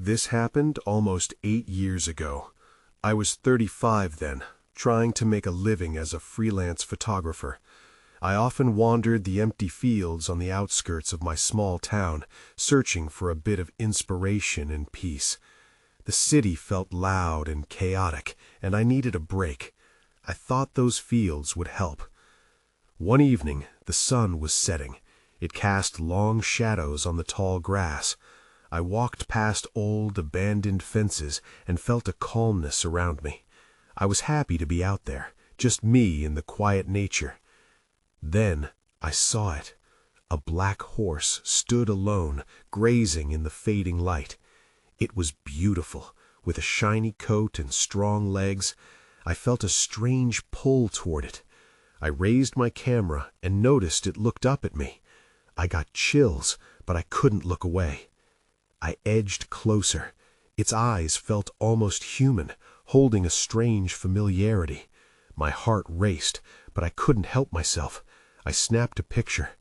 This happened almost 8 years ago. I was 35 then, trying to make a living as a freelance photographer. I often wandered the empty fields on the outskirts of my small town, searching for a bit of inspiration and peace. The city felt loud and chaotic, and I needed a break. I thought those fields would help. One evening, the sun was setting. It cast long shadows on the tall grass. I walked past old, abandoned fences and felt a calmness around me. I was happy to be out there, just me and the quiet nature. Then I saw it. A black horse stood alone, grazing in the fading light. It was beautiful, with a shiny coat and strong legs. I felt a strange pull toward it. I raised my camera and noticed it looked up at me. I got chills, but I couldn't look away. I edged closer. Its eyes felt almost human, holding a strange familiarity. My heart raced, but I couldn't help myself. I snapped a picture.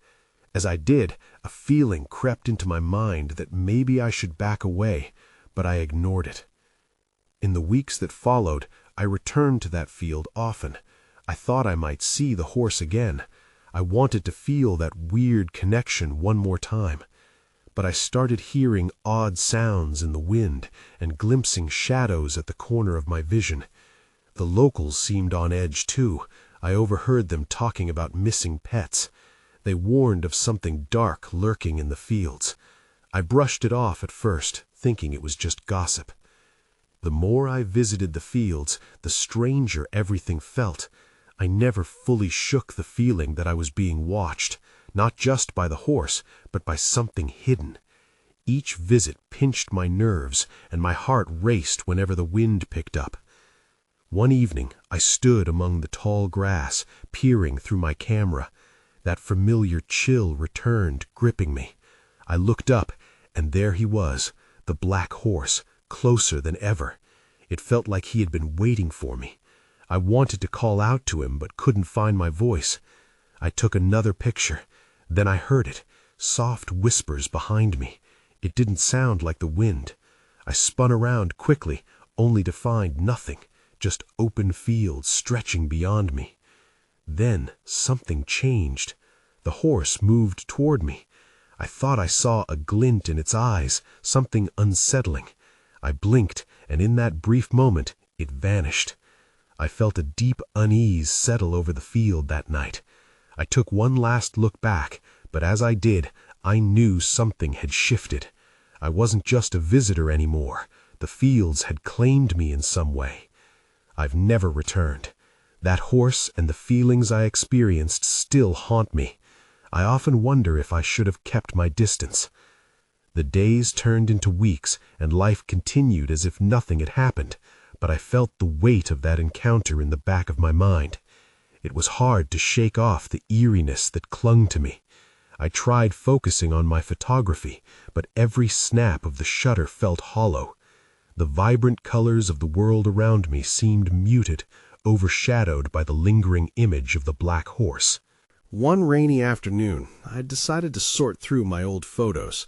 As I did, a feeling crept into my mind that maybe I should back away, but I ignored it. In the weeks that followed, I returned to that field often. I thought I might see the horse again. I wanted to feel that weird connection one more time. But I started hearing odd sounds in the wind and glimpsing shadows at the corner of my vision. The locals seemed on edge too. I overheard them talking about missing pets. They warned of something dark lurking in the fields. I brushed it off at first, thinking it was just gossip. The more I visited the fields, the stranger everything felt. I never fully shook the feeling that I was being watched, not just by the horse, but by something hidden. Each visit pinched my nerves, and my heart raced whenever the wind picked up. One evening, I stood among the tall grass, peering through my camera. That familiar chill returned, gripping me. I looked up, and there he was, the black horse, closer than ever. It felt like he had been waiting for me. I wanted to call out to him, but couldn't find my voice. I took another picture. Then I heard it, soft whispers behind me. It didn't sound like the wind. I spun around quickly, only to find nothing, just open fields stretching beyond me. Then something changed. The horse moved toward me. I thought I saw a glint in its eyes, something unsettling. I blinked, and in that brief moment, it vanished. I felt a deep unease settle over the field that night. I took one last look back, but as I did, I knew something had shifted. I wasn't just a visitor anymore. The fields had claimed me in some way. I've never returned. That horse and the feelings I experienced still haunt me. I often wonder if I should have kept my distance. The days turned into weeks, and life continued as if nothing had happened, but I felt the weight of that encounter in the back of my mind. It was hard to shake off the eeriness that clung to me. I tried focusing on my photography, but every snap of the shutter felt hollow. The vibrant colors of the world around me seemed muted, overshadowed by the lingering image of the black horse. One rainy afternoon, I decided to sort through my old photos.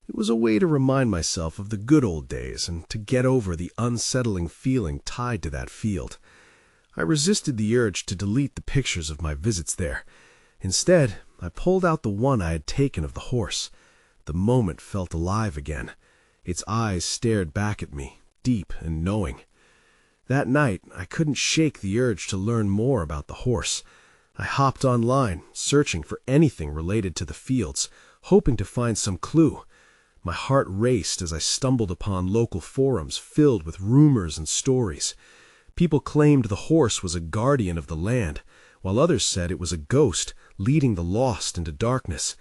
It was a way to remind myself of the good old days and to get over the unsettling feeling tied to that field. I resisted the urge to delete the pictures of my visits there. Instead, I pulled out the one I had taken of the horse. The moment felt alive again. Its eyes stared back at me, deep and knowing. That night, I couldn't shake the urge to learn more about the horse. I hopped online, searching for anything related to the fields, hoping to find some clue. My heart raced as I stumbled upon local forums filled with rumors and stories. People claimed the horse was a guardian of the land, while others said it was a ghost, leading the lost into darkness.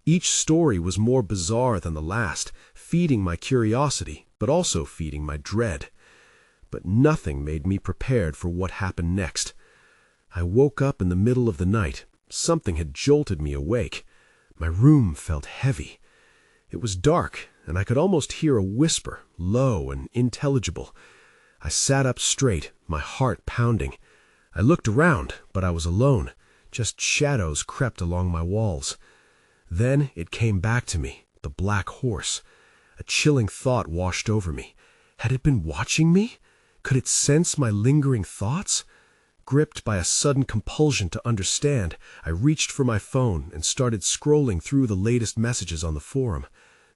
Each story was more bizarre than the last, feeding my curiosity, but also feeding my dread. But nothing made me prepared for what happened next. I woke up in the middle of the night. Something had jolted me awake. My room felt heavy. It was dark, and I could almost hear a whisper, low and intelligible. I sat up straight, my heart pounding. I looked around, but I was alone. Just shadows crept along my walls. Then it came back to me, the black horse. A chilling thought washed over me. Had it been watching me? Could it sense my lingering thoughts? Gripped by a sudden compulsion to understand, I reached for my phone and started scrolling through the latest messages on the forum.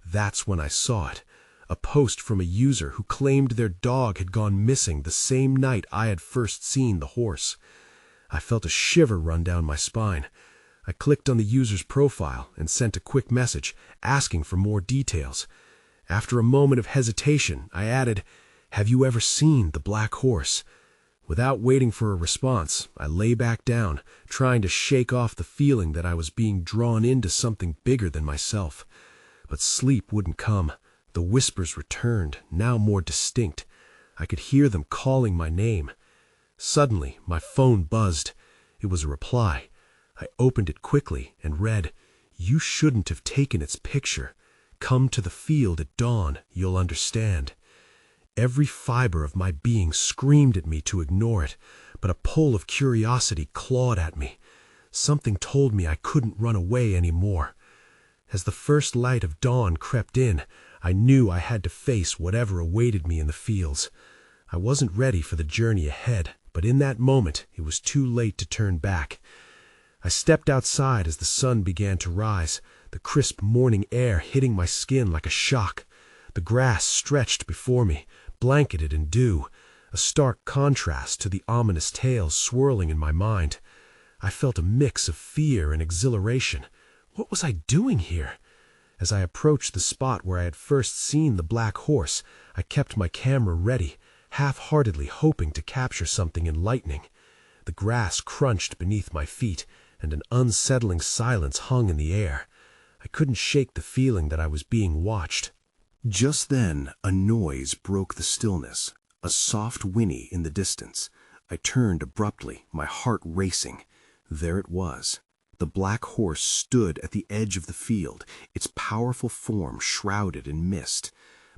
That's when I saw it. A post from a user who claimed their dog had gone missing the same night I had first seen the horse. I felt a shiver run down my spine. I clicked on the user's profile and sent a quick message asking for more details. After a moment of hesitation, I added, "Have you ever seen the black horse?" Without waiting for a response, I lay back down, trying to shake off the feeling that I was being drawn into something bigger than myself. But sleep wouldn't come. The whispers returned, now more distinct. I could hear them calling my name. Suddenly, my phone buzzed. It was a reply. I opened it quickly and read, "You shouldn't have taken its picture. Come to the field at dawn, you'll understand." Every fiber of my being screamed at me to ignore it, but a pull of curiosity clawed at me. Something told me I couldn't run away anymore. As the first light of dawn crept in, I knew I had to face whatever awaited me in the fields. I wasn't ready for the journey ahead, but in that moment it was too late to turn back. I stepped outside as the sun began to rise, the crisp morning air hitting my skin like a shock. The grass stretched before me, blanketed in dew, a stark contrast to the ominous tales swirling in my mind. I felt a mix of fear and exhilaration. What was I doing here? As I approached the spot where I had first seen the black horse, I kept my camera ready, half-heartedly hoping to capture something enlightening. The grass crunched beneath my feet, and an unsettling silence hung in the air. I couldn't shake the feeling that I was being watched. Just then, a noise broke the stillness, a soft whinny in the distance. I turned abruptly, my heart racing. There it was. The black horse stood at the edge of the field, its powerful form shrouded in mist.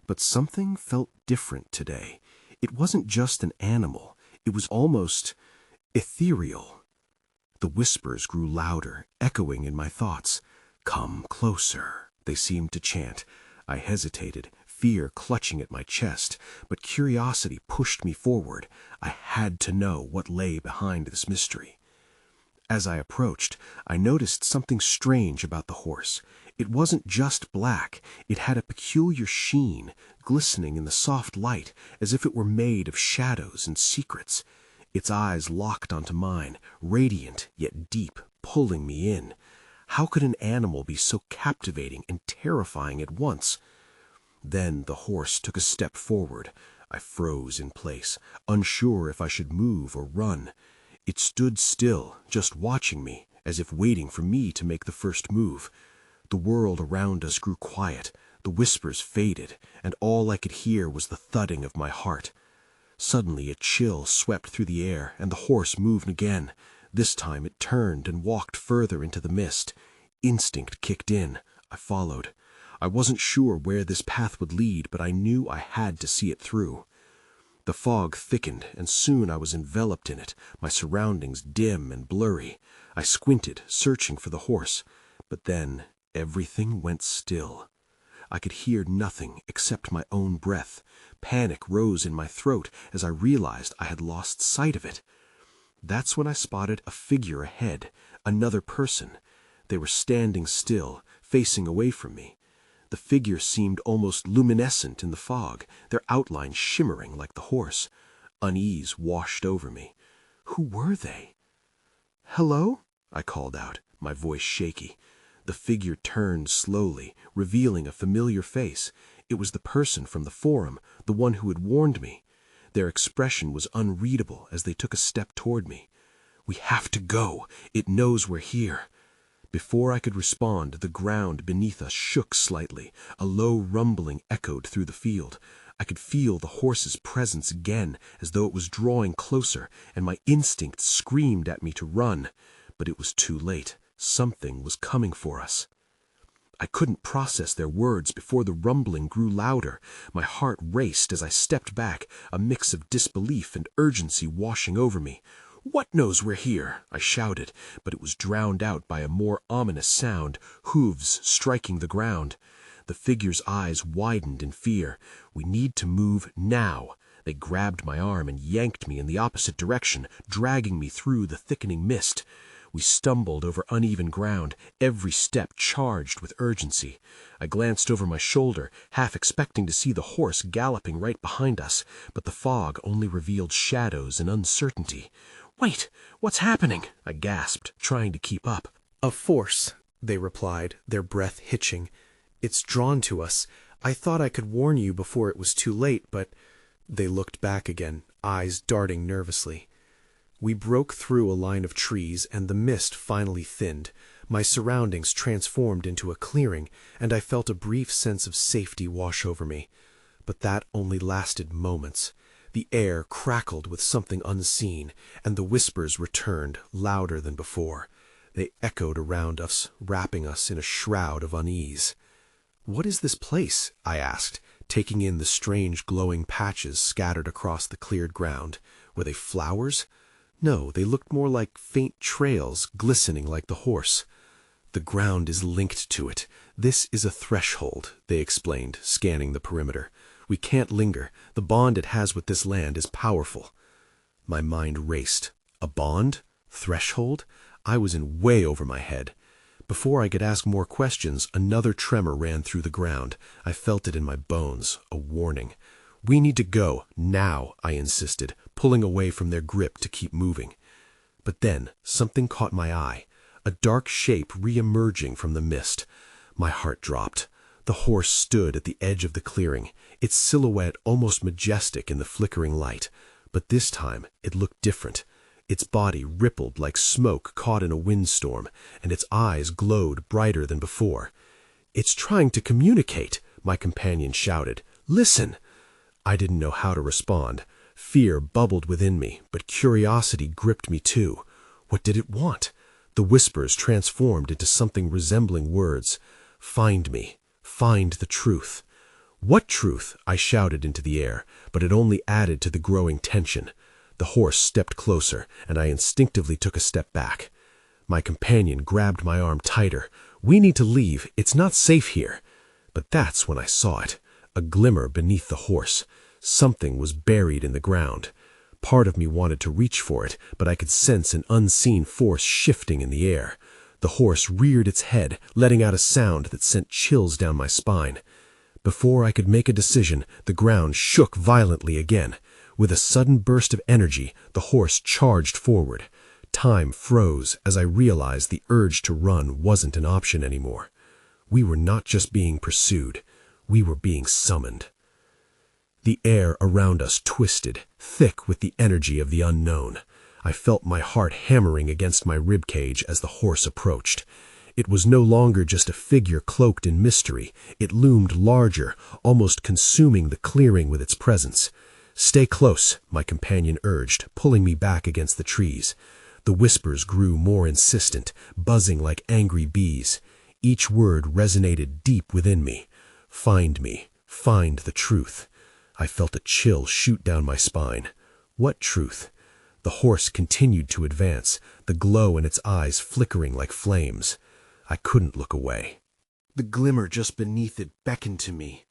But something felt different today. It wasn't just an animal. It was almost ethereal. The whispers grew louder, echoing in my thoughts. "Come closer," they seemed to chant. I hesitated, fear clutching at my chest, but curiosity pushed me forward. I had to know what lay behind this mystery. As I approached, I noticed something strange about the horse. It wasn't just black. It had a peculiar sheen, glistening in the soft light, as if it were made of shadows and secrets. Its eyes locked onto mine, radiant yet deep, pulling me in. How could an animal be so captivating and terrifying at once? Then the horse took a step forward. I froze in place, unsure if I should move or run. It stood still, just watching me, as if waiting for me to make the first move. The world around us grew quiet, the whispers faded, and all I could hear was the thudding of my heart. Suddenly a chill swept through the air, and the horse moved again. This time it turned and walked further into the mist. Instinct kicked in. I followed. I wasn't sure where this path would lead, but I knew I had to see it through. The fog thickened, and soon I was enveloped in it, my surroundings dim and blurry. I squinted, searching for the horse, but then everything went still. I could hear nothing except my own breath. Panic rose in my throat as I realized I had lost sight of it. That's when I spotted a figure ahead, another person. They were standing still, facing away from me. The figure seemed almost luminescent in the fog, their outlines shimmering like the horse. Unease washed over me. Who were they? "Hello?" I called out, my voice shaky. The figure turned slowly, revealing a familiar face. It was the person from the forum, the one who had warned me. Their expression was unreadable as they took a step toward me. "We have to go. It knows we're here." Before I could respond, the ground beneath us shook slightly. A low rumbling echoed through the field. I could feel the horse's presence again, as though it was drawing closer, and my instinct screamed at me to run. But it was too late. Something was coming for us. I couldn't process their words before the rumbling grew louder. My heart raced as I stepped back, a mix of disbelief and urgency washing over me. "What knows we're here?" I shouted, but it was drowned out by a more ominous sound, hooves striking the ground. The figure's eyes widened in fear. "We need to move now." They grabbed my arm and yanked me in the opposite direction, dragging me through the thickening mist. We stumbled over uneven ground, every step charged with urgency. I glanced over my shoulder, half expecting to see the horse galloping right behind us, but the fog only revealed shadows and uncertainty. "Wait, what's happening?" I gasped, trying to keep up. "A force," they replied, their breath hitching. "It's drawn to us. I thought I could warn you before it was too late, but—" They looked back again, eyes darting nervously. We broke through a line of trees, and the mist finally thinned. My surroundings transformed into a clearing, and I felt a brief sense of safety wash over me. But that only lasted moments. The air crackled with something unseen, and the whispers returned, louder than before. They echoed around us, wrapping us in a shroud of unease. "What is this place?" I asked, taking in the strange glowing patches scattered across the cleared ground. Were they flowers? No, they looked more like faint trails, glistening like the horse. "The ground is linked to it. This is a threshold," they explained, scanning the perimeter. "We can't linger. The bond it has with this land is powerful." My mind raced. A bond? Threshold? I was in way over my head. Before I could ask more questions, another tremor ran through the ground. I felt it in my bones, a warning. "We need to go, now," I insisted, pulling away from their grip to keep moving. But then, something caught my eye, a dark shape re-emerging from the mist. My heart dropped. The horse stood at the edge of the clearing, its silhouette almost majestic in the flickering light. But this time, it looked different. Its body rippled like smoke caught in a windstorm, and its eyes glowed brighter than before. "It's trying to communicate," my companion shouted. "Listen!" I didn't know how to respond. Fear bubbled within me, but curiosity gripped me too. What did it want? The whispers transformed into something resembling words. "Find me. Find the truth." "What truth?" I shouted into the air, but it only added to the growing tension. The horse stepped closer, and I instinctively took a step back. My companion grabbed my arm tighter. "We need to leave. It's not safe here." But that's when I saw it. A glimmer beneath the horse. Something was buried in the ground. Part of me wanted to reach for it, but I could sense an unseen force shifting in the air. The horse reared its head, letting out a sound that sent chills down my spine. Before I could make a decision, the ground shook violently again. With a sudden burst of energy, the horse charged forward. Time froze as I realized the urge to run wasn't an option anymore. We were not just being pursued. We were being summoned. The air around us twisted, thick with the energy of the unknown. I felt my heart hammering against my ribcage as the horse approached. It was no longer just a figure cloaked in mystery. It loomed larger, almost consuming the clearing with its presence. "Stay close," my companion urged, pulling me back against the trees. The whispers grew more insistent, buzzing like angry bees. Each word resonated deep within me. "Find me. Find the truth." I felt a chill shoot down my spine. What truth? The horse continued to advance, the glow in its eyes flickering like flames. I couldn't look away. The glimmer just beneath it beckoned to me.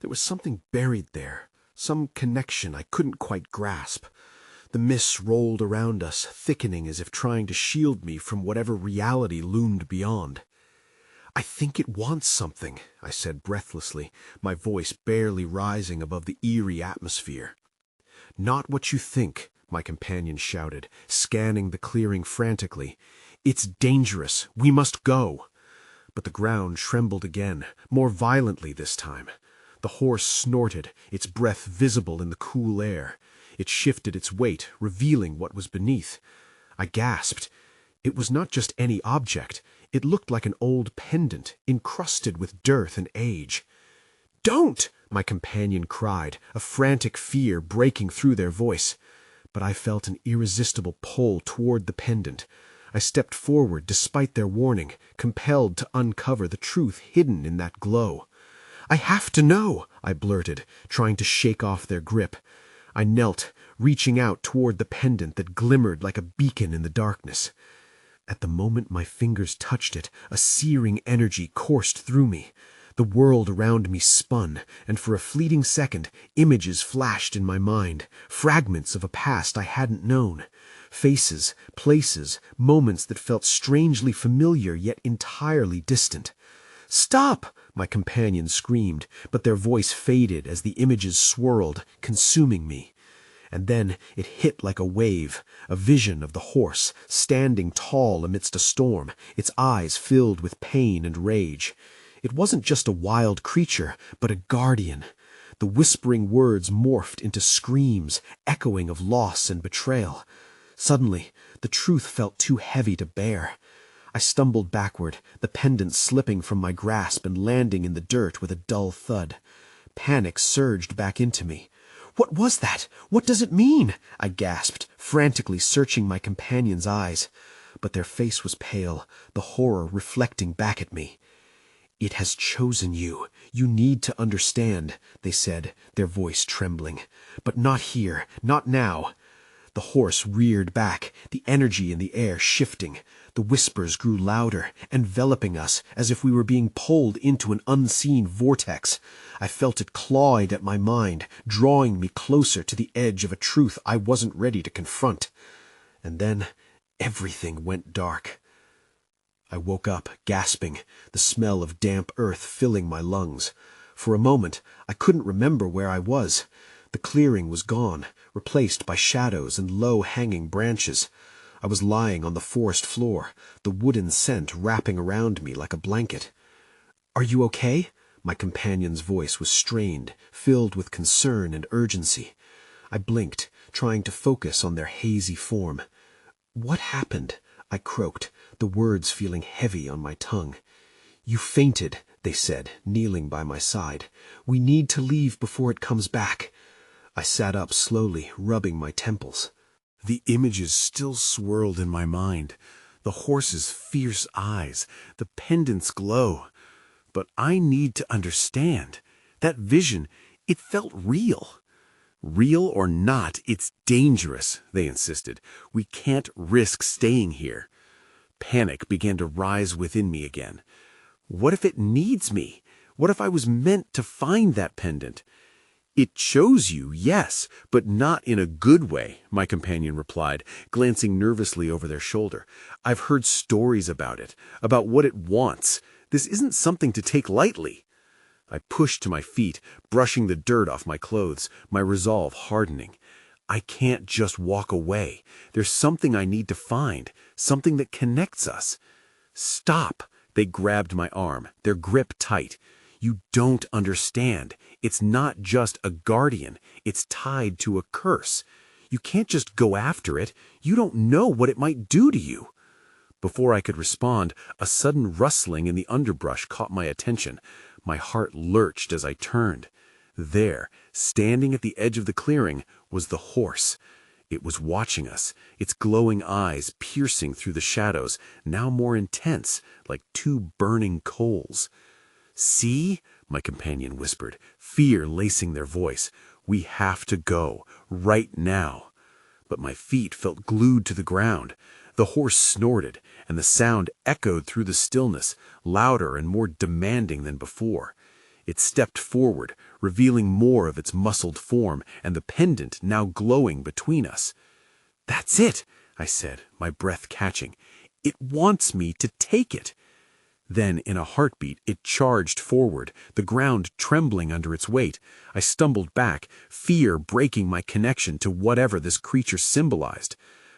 There was something buried there, some connection I couldn't quite grasp. The mists rolled around us, thickening as if trying to shield me from whatever reality loomed beyond. "I think it wants something," I said breathlessly, my voice barely rising above the eerie atmosphere. "Not what you think," my companion shouted, scanning the clearing frantically. "It's dangerous. We must go." But the ground trembled again, more violently this time. The horse snorted, its breath visible in the cool air. It shifted its weight, revealing what was beneath. I gasped. It was not just any object. It looked like an old pendant, encrusted with dirt and age. "Don't!" my companion cried, a frantic fear breaking through their voice. But I felt an irresistible pull toward the pendant. I stepped forward despite their warning, compelled to uncover the truth hidden in that glow. "I have to know," I blurted, trying to shake off their grip. I knelt, reaching out toward the pendant that glimmered like a beacon in the darkness. At the moment my fingers touched it, a searing energy coursed through me. The world around me spun, and for a fleeting second, images flashed in my mind, fragments of a past I hadn't known. Faces, places, moments that felt strangely familiar yet entirely distant. "Stop!" my companion screamed, but their voice faded as the images swirled, consuming me. And then it hit like a wave, a vision of the horse, standing tall amidst a storm, its eyes filled with pain and rage. It wasn't just a wild creature, but a guardian. The whispering words morphed into screams, echoing of loss and betrayal. Suddenly, the truth felt too heavy to bear. I stumbled backward, the pendant slipping from my grasp and landing in the dirt with a dull thud. Panic surged back into me. "What was that? What does it mean?" I gasped, frantically searching my companion's eyes. But their face was pale, the horror reflecting back at me. "It has chosen you. You need to understand," they said, their voice trembling. "But not here, not now." The horse reared back, the energy in the air shifting. The whispers grew louder, enveloping us as if we were being pulled into an unseen vortex. I felt it clawing at my mind, drawing me closer to the edge of a truth I wasn't ready to confront. And then everything went dark. I woke up, gasping, the smell of damp earth filling my lungs. For a moment, I couldn't remember where I was. The clearing was gone, replaced by shadows and low-hanging branches. I was lying on the forest floor, the wooden scent wrapping around me like a blanket. "Are you okay?" My companion's voice was strained, filled with concern and urgency. I blinked, trying to focus on their hazy form. "What happened?" I croaked, the words feeling heavy on my tongue. "You fainted," they said, kneeling by my side. "We need to leave before it comes back." I sat up slowly, rubbing my temples. The images still swirled in my mind, the horse's fierce eyes, the pendant's glow. But I need to understand. That vision, it felt real. "Real or not, it's dangerous," they insisted. "We can't risk staying here." Panic began to rise within me again. What if it needs me? What if I was meant to find that pendant? "It chose you, yes, but not in a good way," my companion replied, glancing nervously over their shoulder. "I've heard stories about it, about what it wants. This isn't something to take lightly." I pushed to my feet, brushing the dirt off my clothes, my resolve hardening. I can't just walk away. There's something I need to find, something that connects us. "Stop!" They grabbed my arm, their grip tight. "You don't understand. It's not just a guardian. It's tied to a curse. You can't just go after it. You don't know what it might do to you." Before I could respond, a sudden rustling in the underbrush caught my attention. My heart lurched as I turned. There, standing at the edge of the clearing, was the horse. It was watching us, its glowing eyes piercing through the shadows, now more intense, like two burning coals. "See?" my companion whispered, fear lacing their voice. "We have to go, right now." But my feet felt glued to the ground. The horse snorted, and the sound echoed through the stillness, louder and more demanding than before. It stepped forward, revealing more of its muscled form and the pendant now glowing between us. "That's it," I said, my breath catching. "It wants me to take it." Then, in a heartbeat, it charged forward, the ground trembling under its weight. I stumbled back, fear breaking my connection to whatever this creature symbolized.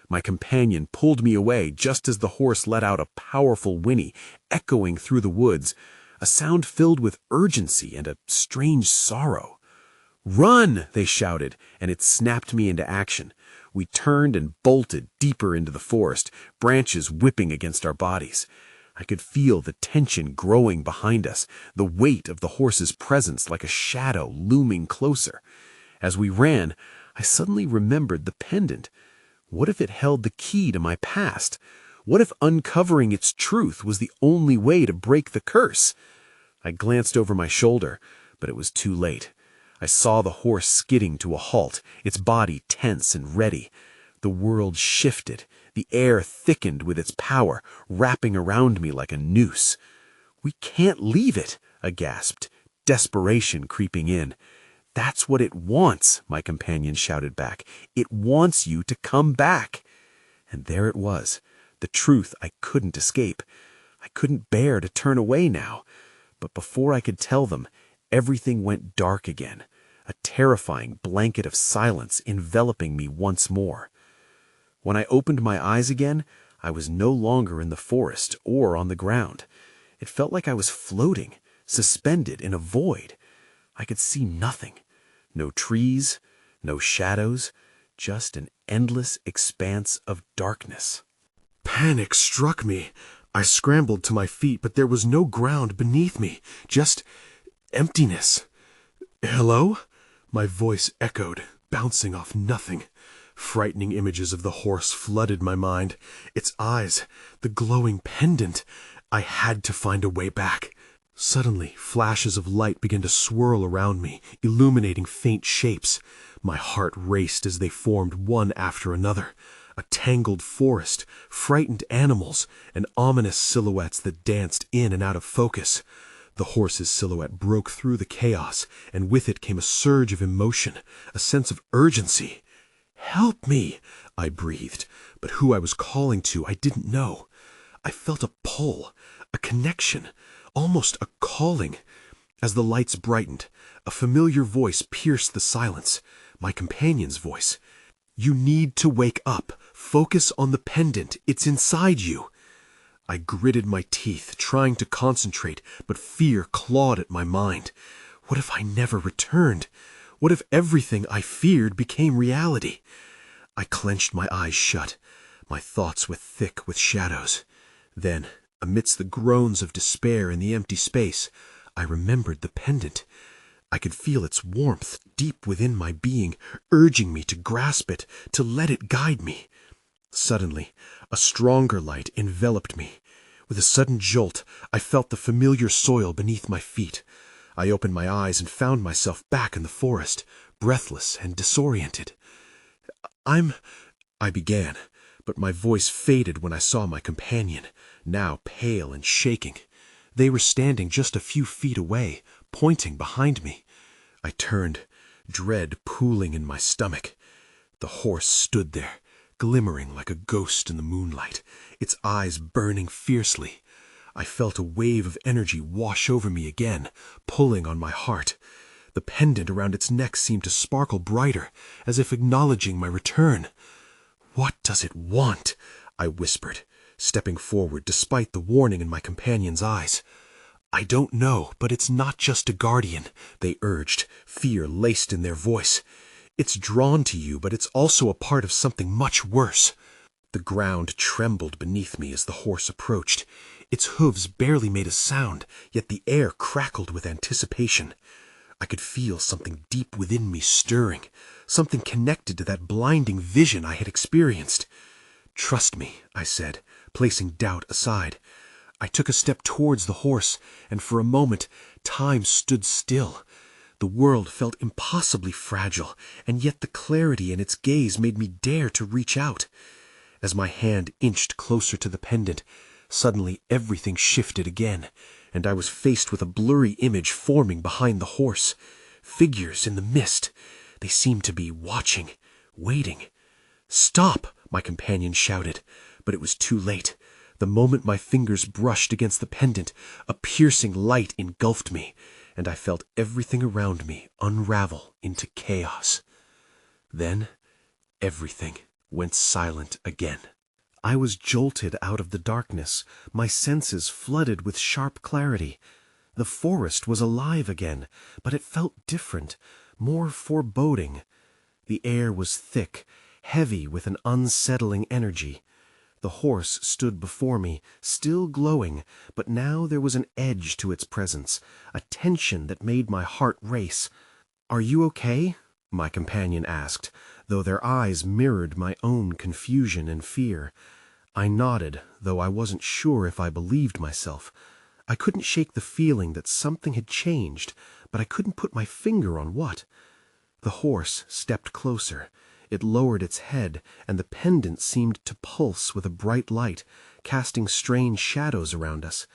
My companion pulled me away just as the horse let out a powerful whinny, echoing through the woods, a sound filled with urgency and a strange sorrow. "Run!" they shouted, and it snapped me into action. We turned and bolted deeper into the forest, branches whipping against our bodies. I could feel the tension growing behind us, the weight of the horse's presence like a shadow looming closer. As we ran, I suddenly remembered the pendant. What if it held the key to my past? What if uncovering its truth was the only way to break the curse? I glanced over my shoulder, but it was too late. I saw the horse skidding to a halt, its body tense and ready. The world shifted. The air thickened with its power, wrapping around me like a noose. "We can't leave it," I gasped, desperation creeping in. "That's what it wants," my companion shouted back. "It wants you to come back." And there it was, the truth I couldn't escape. I couldn't bear to turn away now. But before I could tell them, everything went dark again, a terrifying blanket of silence enveloping me once more. When I opened my eyes again, I was no longer in the forest or on the ground. It felt like I was floating, suspended in a void. I could see nothing. No trees, no shadows, just an endless expanse of darkness. Panic struck me. I scrambled to my feet, but there was no ground beneath me, just emptiness. "Hello?" My voice echoed, bouncing off nothing. Frightening images of the horse flooded my mind. Its eyes, the glowing pendant. I had to find a way back. Suddenly, flashes of light began to swirl around me, illuminating faint shapes. My heart raced as they formed one after another. A tangled forest, frightened animals, and ominous silhouettes that danced in and out of focus. The horse's silhouette broke through the chaos, and with it came a surge of emotion, a sense of urgency. "Help me!" I breathed, but who I was calling to I didn't know. I felt a pull, a connection, almost a calling. As the lights brightened, a familiar voice pierced the silence, my companion's voice. "You need to wake up. Focus on the pendant. It's inside you." I gritted my teeth, trying to concentrate, but fear clawed at my mind. What if I never returned? What if everything I feared became reality? I clenched my eyes shut. My thoughts were thick with shadows. Then, amidst the groans of despair in the empty space, I remembered the pendant. I could feel its warmth deep within my being, urging me to grasp it, to let it guide me. Suddenly, a stronger light enveloped me. With a sudden jolt, I felt the familiar soil beneath my feet. I opened my eyes and found myself back in the forest, breathless and disoriented. I began, but my voice faded when I saw my companion, now pale and shaking. They were standing just a few feet away, pointing behind me. I turned, dread pooling in my stomach. The horse stood there, glimmering like a ghost in the moonlight, its eyes burning fiercely. I felt a wave of energy wash over me again, pulling on my heart. The pendant around its neck seemed to sparkle brighter, as if acknowledging my return. "What does it want?" I whispered, stepping forward despite the warning in my companion's eyes. "I don't know, but it's not just a guardian," they urged, fear laced in their voice. "It's drawn to you, but it's also a part of something much worse." The ground trembled beneath me as the horse approached. Its hooves barely made a sound, yet the air crackled with anticipation. I could feel something deep within me stirring, something connected to that blinding vision I had experienced. "Trust me," I said, placing doubt aside. I took a step towards the horse, and for a moment, time stood still. The world felt impossibly fragile, and yet the clarity in its gaze made me dare to reach out. As my hand inched closer to the pendant, suddenly everything shifted again, and I was faced with a blurry image forming behind the horse. Figures in the mist. They seemed to be watching, waiting. "Stop!" my companion shouted, but it was too late. The moment my fingers brushed against the pendant, a piercing light engulfed me, and I felt everything around me unravel into chaos. Then, everything went silent again. I was jolted out of the darkness, my senses flooded with sharp clarity. The forest was alive again, but it felt different, more foreboding. The air was thick, heavy with an unsettling energy. The horse stood before me, still glowing, but now there was an edge to its presence, a tension that made my heart race. "Are you okay?" my companion asked, though their eyes mirrored my own confusion and fear. I nodded, though I wasn't sure if I believed myself. I couldn't shake the feeling that something had changed, but I couldn't put my finger on what. The horse stepped closer. It lowered its head, and the pendant seemed to pulse with a bright light, casting strange shadows around us.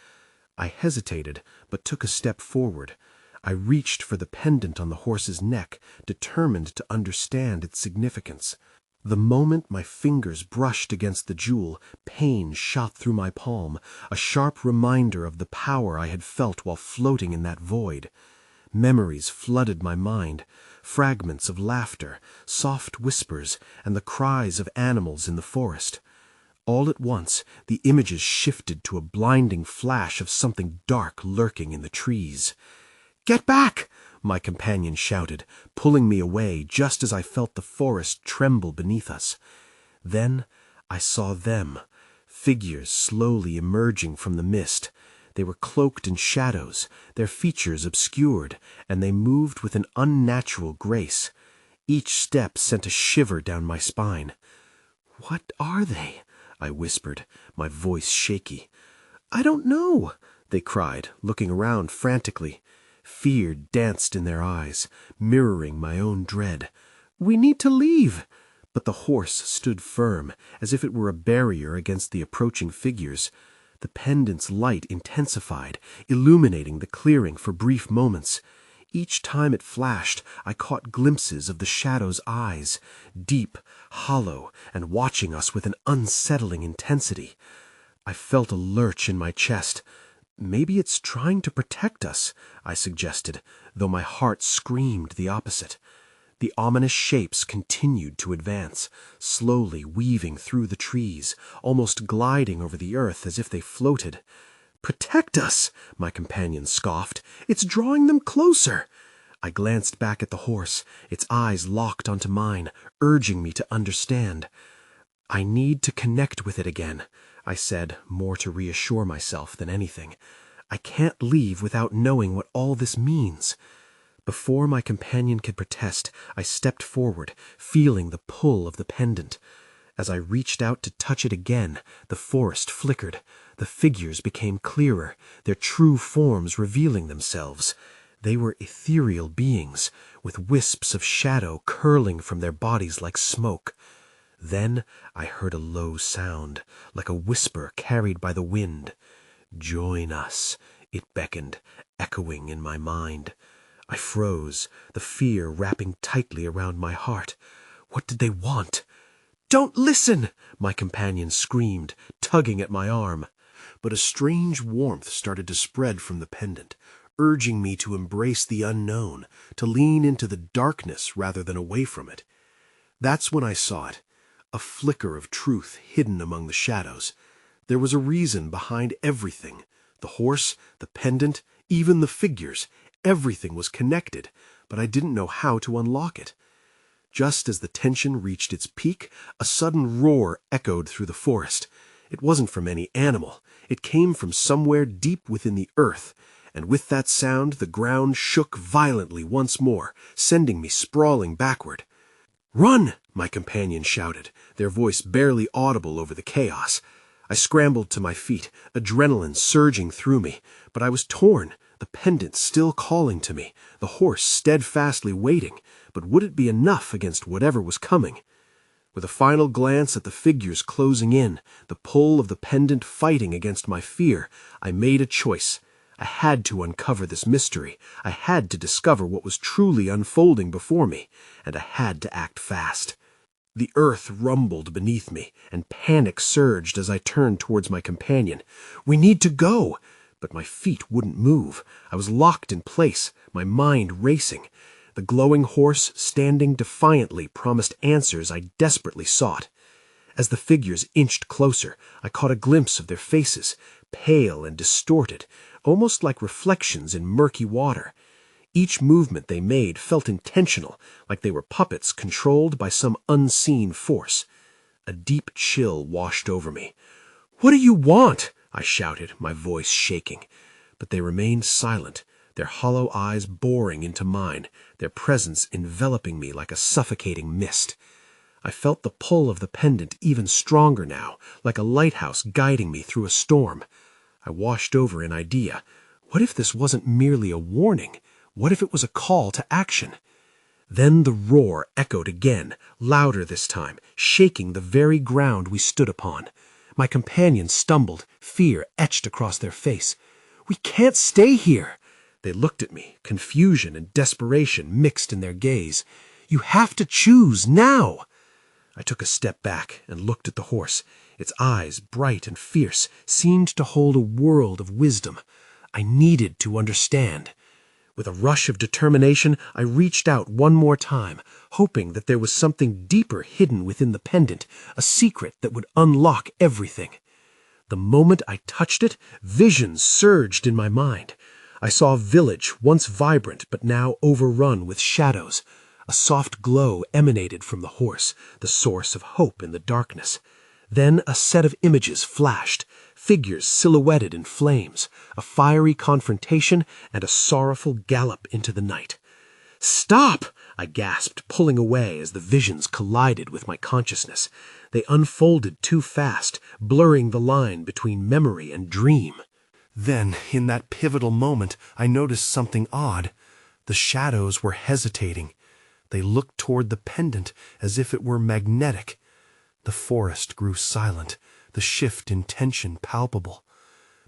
I hesitated, but took a step forward. I reached for the pendant on the horse's neck, determined to understand its significance. The moment my fingers brushed against the jewel, pain shot through my palm, a sharp reminder of the power I had felt while floating in that void. Memories flooded my mind, fragments of laughter, soft whispers, and the cries of animals in the forest. All at once, the images shifted to a blinding flash of something dark lurking in the trees. "Get back!" my companion shouted, pulling me away just as I felt the forest tremble beneath us. Then I saw them, figures slowly emerging from the mist. They were cloaked in shadows, their features obscured, and they moved with an unnatural grace. Each step sent a shiver down my spine. "What are they?" I whispered, my voice shaky. "I don't know," they cried, looking around frantically. Fear danced in their eyes, mirroring my own dread. "We need to leave." But the horse stood firm, as if it were a barrier against the approaching figures. The pendant's light intensified, illuminating the clearing for brief moments. Each time it flashed, I caught glimpses of the shadow's eyes, deep, hollow, and watching us with an unsettling intensity. I felt a lurch in my chest. "Maybe it's trying to protect us," I suggested, though my heart screamed the opposite. The ominous shapes continued to advance, slowly weaving through the trees, almost gliding over the earth as if they floated. "Protect us!" my companion scoffed. "It's drawing them closer." I glanced back at the horse, its eyes locked onto mine, urging me to understand. "I need to connect with it again," I said, more to reassure myself than anything. "I can't leave without knowing what all this means." Before my companion could protest, I stepped forward, feeling the pull of the pendant. As I reached out to touch it again, the forest flickered. The figures became clearer, their true forms revealing themselves. They were ethereal beings, with wisps of shadow curling from their bodies like smoke. Then I heard a low sound, like a whisper carried by the wind. "Join us," it beckoned, echoing in my mind. I froze, the fear wrapping tightly around my heart. What did they want? "Don't listen!" my companion screamed, tugging at my arm. But a strange warmth started to spread from the pendant, urging me to embrace the unknown, to lean into the darkness rather than away from it. That's when I saw it, a flicker of truth hidden among the shadows. There was a reason behind everything. The horse, the pendant, even the figures. Everything was connected, but I didn't know how to unlock it. Just as the tension reached its peak, a sudden roar echoed through the forest. It wasn't from any animal. It came from somewhere deep within the earth, and with that sound the ground shook violently once more, sending me sprawling backward. "Run!" my companion shouted, their voice barely audible over the chaos. I scrambled to my feet, adrenaline surging through me, but I was torn. The pendant still calling to me, the horse steadfastly waiting, but would it be enough against whatever was coming? With a final glance at the figures closing in, the pull of the pendant fighting against my fear, I made a choice. I had to uncover this mystery. I had to discover what was truly unfolding before me, and I had to act fast. The earth rumbled beneath me, and panic surged as I turned towards my companion. "We need to go!" But my feet wouldn't move. I was locked in place, my mind racing. The glowing horse, standing defiantly, promised answers I desperately sought. As the figures inched closer, I caught a glimpse of their faces, pale and distorted, almost like reflections in murky water. Each movement they made felt intentional, like they were puppets controlled by some unseen force. A deep chill washed over me. "What do you want?" I shouted, my voice shaking. But they remained silent, their hollow eyes boring into mine, their presence enveloping me like a suffocating mist. I felt the pull of the pendant even stronger now, like a lighthouse guiding me through a storm. I washed over an idea. What if this wasn't merely a warning? What if it was a call to action? Then the roar echoed again, louder this time, shaking the very ground we stood upon. My companions stumbled, fear etched across their face. We can't stay here. They looked at me, confusion and desperation mixed in their gaze. You have to choose now. I took a step back and looked at the horse. Its eyes, bright and fierce, seemed to hold a world of wisdom. I needed to understand. With a rush of determination, I reached out one more time, hoping that there was something deeper hidden within the pendant, a secret that would unlock everything. The moment I touched it, visions surged in my mind. I saw a village, once vibrant but now overrun with shadows. A soft glow emanated from the horse, the source of hope in the darkness. Then a set of images flashed, figures silhouetted in flames, a fiery confrontation, and a sorrowful gallop into the night. "Stop!" I gasped, pulling away as the visions collided with my consciousness. They unfolded too fast, blurring the line between memory and dream. Then, in that pivotal moment, I noticed something odd. The shadows were hesitating. They looked toward the pendant as if it were magnetic. The forest grew silent, the shift in tension palpable.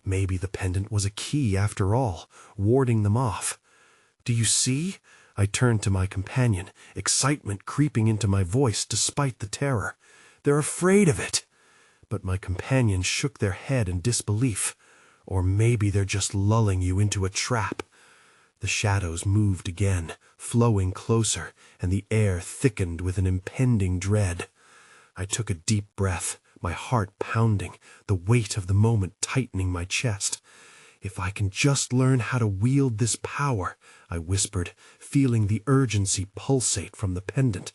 Maybe the pendant was a key after all, warding them off. "Do you see?" I turned to my companion, excitement creeping into my voice despite the terror. "They're afraid of it." But my companions shook their head in disbelief. "Or maybe they're just lulling you into a trap." The shadows moved again, flowing closer, and the air thickened with an impending dread. I took a deep breath, my heart pounding, the weight of the moment tightening my chest. "If I can just learn how to wield this power," I whispered, feeling the urgency pulsate from the pendant.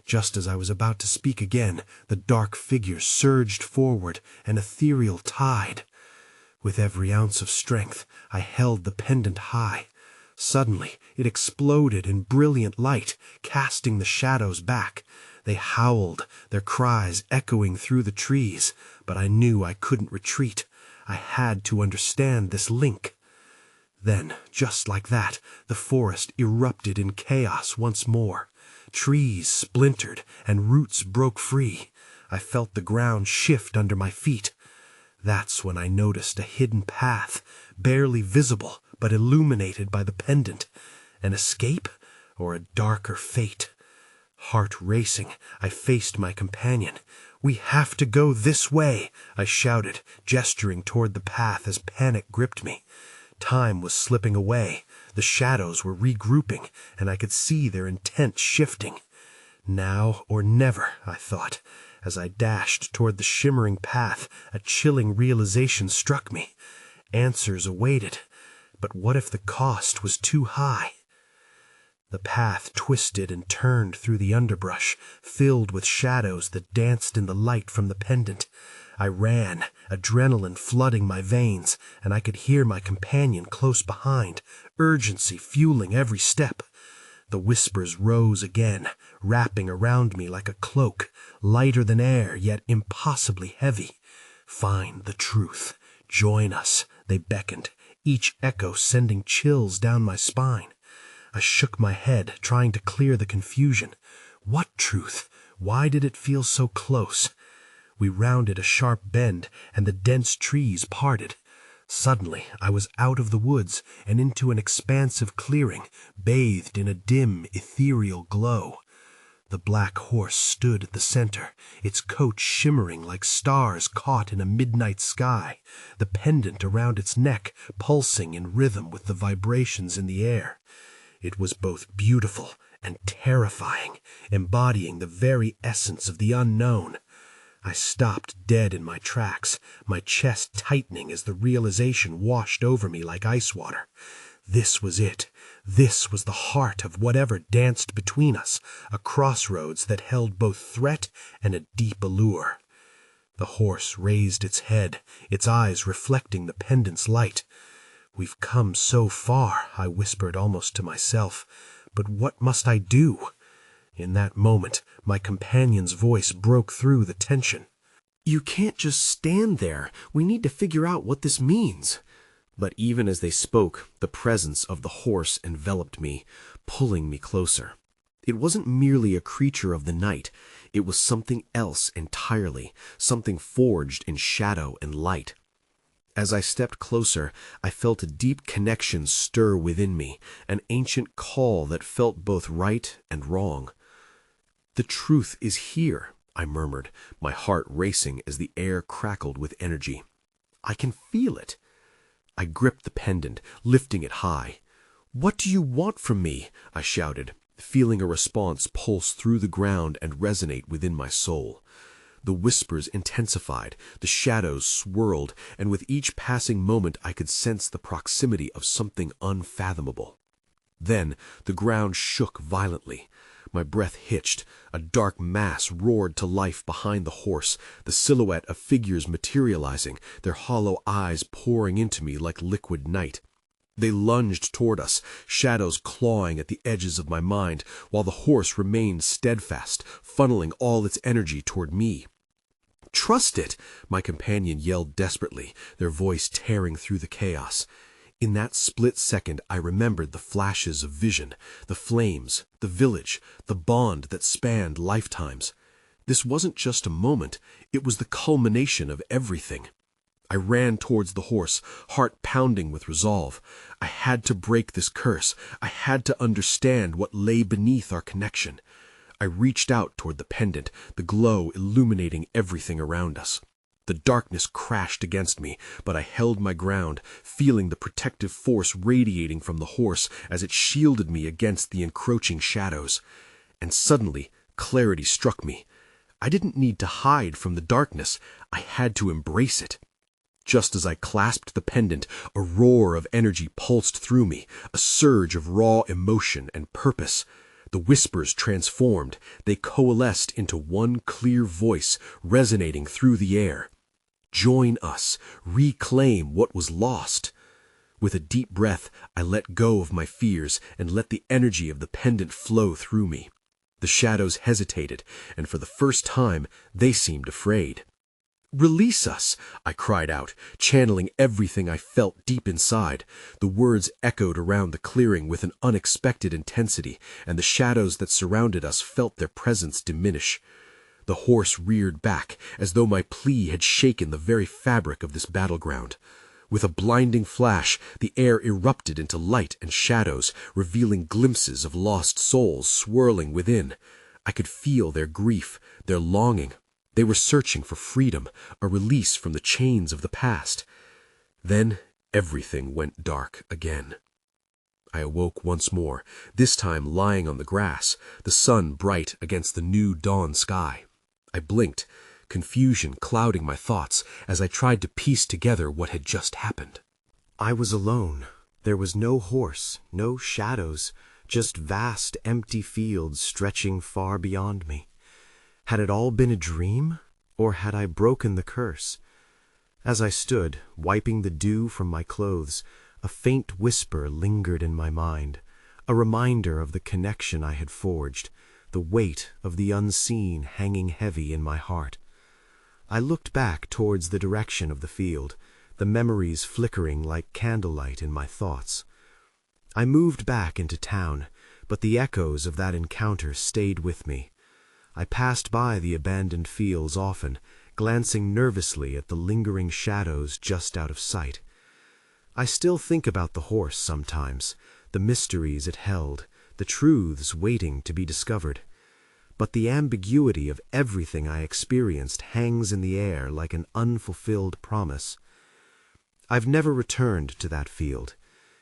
Just as I was about to speak again, the dark figure surged forward, an ethereal tide. With every ounce of strength, I held the pendant high. Suddenly, it exploded in brilliant light, casting the shadows back. They howled, their cries echoing through the trees, but I knew I couldn't retreat. I had to understand this link. Then, just like that, the forest erupted in chaos once more. Trees splintered, and roots broke free. I felt the ground shift under my feet. That's when I noticed a hidden path, barely visible, but illuminated by the pendant. An escape, or a darker fate? Heart racing, I faced my companion. "We have to go this way," I shouted, gesturing toward the path as panic gripped me. Time was slipping away. The shadows were regrouping, and I could see their intent shifting. Now or never, I thought. As I dashed toward the shimmering path, a chilling realization struck me. Answers awaited. But what if the cost was too high? The path twisted and turned through the underbrush, filled with shadows that danced in the light from the pendant. I ran, adrenaline flooding my veins, and I could hear my companion close behind, urgency fueling every step. The whispers rose again, wrapping around me like a cloak, lighter than air, yet impossibly heavy. "Find the truth. Join us," they beckoned, each echo sending chills down my spine. I shook my head, trying to clear the confusion. What truth? Why did it feel so close? We rounded a sharp bend, and the dense trees parted. Suddenly, I was out of the woods and into an expansive clearing, bathed in a dim, ethereal glow. The black horse stood at the center, its coat shimmering like stars caught in a midnight sky, the pendant around its neck pulsing in rhythm with the vibrations in the air. It was both beautiful and terrifying, embodying the very essence of the unknown. I stopped dead in my tracks, my chest tightening as the realization washed over me like ice water. This was it. This was the heart of whatever danced between us, a crossroads that held both threat and a deep allure. The horse raised its head, its eyes reflecting the pendant's light. "We've come so far," I whispered almost to myself, "but what must I do?" In that moment, my companion's voice broke through the tension. "You can't just stand there. We need to figure out what this means." But even as they spoke, the presence of the horse enveloped me, pulling me closer. It wasn't merely a creature of the night. It was something else entirely, something forged in shadow and light. As I stepped closer, I felt a deep connection stir within me, an ancient call that felt both right and wrong. "The truth is here," I murmured, my heart racing as the air crackled with energy. "I can feel it." I gripped the pendant, lifting it high. "What do you want from me?" I shouted, feeling a response pulse through the ground and resonate within my soul. The whispers intensified, the shadows swirled, and with each passing moment I could sense the proximity of something unfathomable. Then the ground shook violently. My breath hitched. A dark mass roared to life behind the horse, the silhouette of figures materializing, their hollow eyes pouring into me like liquid night. They lunged toward us, shadows clawing at the edges of my mind, while the horse remained steadfast, funneling all its energy toward me. "Trust it!" my companion yelled desperately, their voice tearing through the chaos. In that split second I remembered the flashes of vision, the flames, the village, the bond that spanned lifetimes. This wasn't just a moment, it was the culmination of everything. I ran towards the horse, heart pounding with resolve. I had to break this curse. I had to understand what lay beneath our connection. I reached out toward the pendant, the glow illuminating everything around us. The darkness crashed against me, but I held my ground, feeling the protective force radiating from the horse as it shielded me against the encroaching shadows. And suddenly, clarity struck me. I didn't need to hide from the darkness. I had to embrace it. Just as I clasped the pendant, a roar of energy pulsed through me, a surge of raw emotion and purpose. The whispers transformed. They coalesced into one clear voice, resonating through the air. Join us. Reclaim what was lost. With a deep breath, I let go of my fears and let the energy of the pendant flow through me. The shadows hesitated, and for the first time, they seemed afraid. "Release us!" I cried out, channeling everything I felt deep inside. The words echoed around the clearing with an unexpected intensity, and the shadows that surrounded us felt their presence diminish. The horse reared back, as though my plea had shaken the very fabric of this battleground. With a blinding flash, the air erupted into light and shadows, revealing glimpses of lost souls swirling within. I could feel their grief, their longing. They were searching for freedom, a release from the chains of the past. Then everything went dark again. I awoke once more, this time lying on the grass, the sun bright against the new dawn sky. I blinked, confusion clouding my thoughts as I tried to piece together what had just happened. I was alone. There was no horse, no shadows, just vast empty fields stretching far beyond me. Had it all been a dream, or had I broken the curse? As I stood, wiping the dew from my clothes, a faint whisper lingered in my mind, a reminder of the connection I had forged, the weight of the unseen hanging heavy in my heart. I looked back towards the direction of the field, the memories flickering like candlelight in my thoughts. I moved back into town, but the echoes of that encounter stayed with me. I passed by the abandoned fields often, glancing nervously at the lingering shadows just out of sight. I still think about the horse sometimes, the mysteries it held, the truths waiting to be discovered. But the ambiguity of everything I experienced hangs in the air like an unfulfilled promise. I've never returned to that field.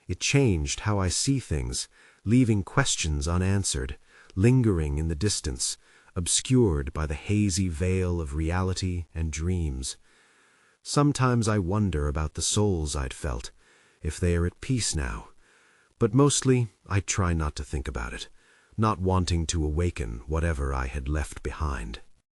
It changed how I see things, leaving questions unanswered, lingering in the distance, obscured by the hazy veil of reality and dreams. Sometimes I wonder about the souls I'd felt, if they are at peace now. But mostly I try not to think about it, not wanting to awaken whatever I had left behind.